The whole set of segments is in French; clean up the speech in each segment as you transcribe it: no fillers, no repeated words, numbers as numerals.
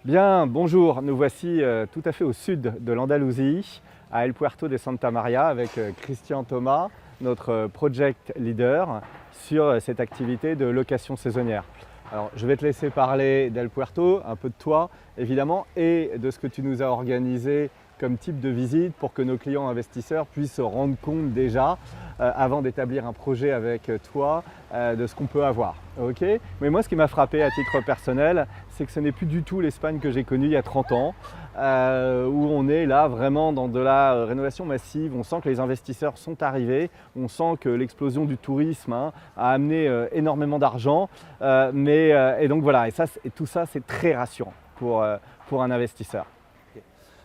Bien, bonjour, nous voici tout à fait au sud de l'Andalousie, à El Puerto de Santa Maria, avec Christian Thomas, notre project leader, sur cette activité de location saisonnière. Alors, je vais te laisser parler d'El Puerto, un peu de toi évidemment, et de ce que tu nous as organisé comme type de visite pour que nos clients investisseurs puissent se rendre compte déjà, avant d'établir un projet avec toi, de ce qu'on peut avoir. Ok. Mais moi, ce qui m'a frappé à titre personnel, c'est que ce n'est plus du tout l'Espagne que j'ai connue il y a 30 ans, où on est là vraiment dans de la rénovation massive. On sent que les investisseurs sont arrivés, on sent que l'explosion du tourisme a amené énormément d'argent, et donc voilà, et tout ça c'est très rassurant pour un investisseur.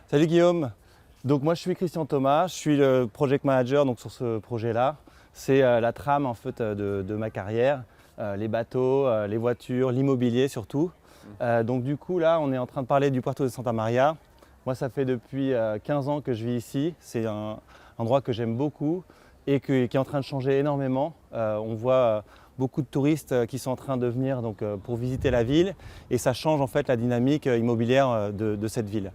Salut Guillaume, donc moi je suis Christian Thomas, je suis le project manager donc sur ce projet-là. C'est la trame en fait de ma carrière, les bateaux, les voitures, l'immobilier surtout. Donc du coup là on est en train de parler du Puerto de Santa Maria. Moi ça fait depuis 15 ans que je vis ici, c'est un endroit que j'aime beaucoup et qui est en train de changer énormément. On voit beaucoup de touristes qui sont en train de venir donc, pour visiter la ville et ça change en fait la dynamique immobilière de cette ville.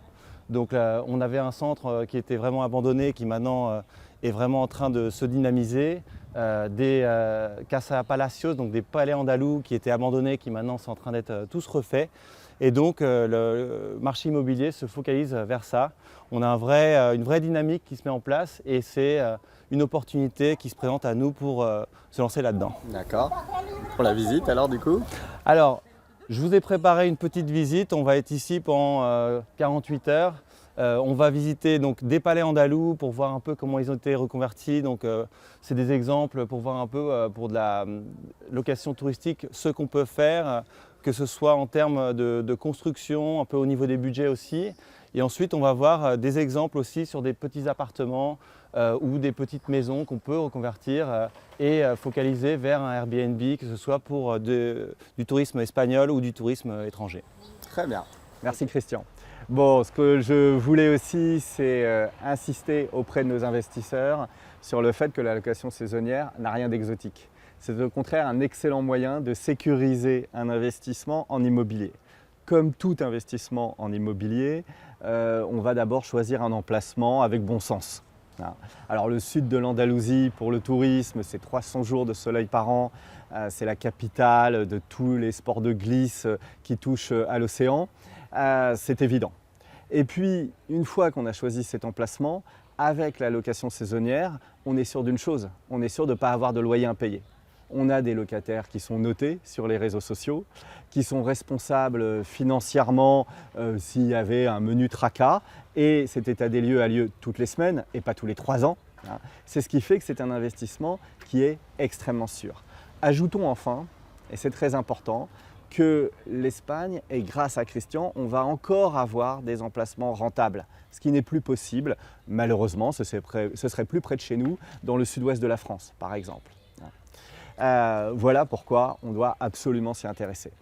Donc là, on avait un centre qui était vraiment abandonné, qui maintenant est vraiment en train de se dynamiser. Des Casa Palacios, donc des palais andalous qui étaient abandonnés, qui maintenant sont en train d'être tous refaits. Et donc le marché immobilier se focalise vers ça. On a une vraie dynamique qui se met en place et c'est une opportunité qui se présente à nous pour se lancer là-dedans. D'accord. Pour la visite alors du coup? Alors, je vous ai préparé une petite visite, on va être ici pendant 48 heures. On va visiter donc, des palais andalous pour voir un peu comment ils ont été reconvertis. Donc, c'est des exemples pour voir un peu pour de la location touristique ce qu'on peut faire, que ce soit en termes de construction, un peu au niveau des budgets aussi. Et ensuite, on va voir des exemples aussi sur des petits appartements ou des petites maisons qu'on peut reconvertir et focaliser vers un Airbnb, que ce soit pour du tourisme espagnol ou du tourisme étranger. Très bien, merci Christian. Bon, ce que je voulais aussi, c'est insister auprès de nos investisseurs sur le fait que la location saisonnière n'a rien d'exotique. C'est au contraire un excellent moyen de sécuriser un investissement en immobilier. Comme tout investissement en immobilier, on va d'abord choisir un emplacement avec bon sens. Alors le sud de l'Andalousie pour le tourisme, c'est 300 jours de soleil par an, c'est la capitale de tous les sports de glisse qui touchent à l'océan, c'est évident. Et puis une fois qu'on a choisi cet emplacement, avec la location saisonnière, on est sûr d'une chose, on est sûr de ne pas avoir de loyer impayé. On a des locataires qui sont notés sur les réseaux sociaux, qui sont responsables financièrement s'il y avait un menu tracas, et cet état des lieux a lieu toutes les semaines et pas tous les 3 ans. C'est ce qui fait que c'est un investissement qui est extrêmement sûr. Ajoutons enfin, et c'est très important, que l'Espagne, et grâce à Christian, on va encore avoir des emplacements rentables, ce qui n'est plus possible. Malheureusement, ce serait plus près de chez nous, dans le sud-ouest de la France, par exemple. Voilà pourquoi on doit absolument s'y intéresser.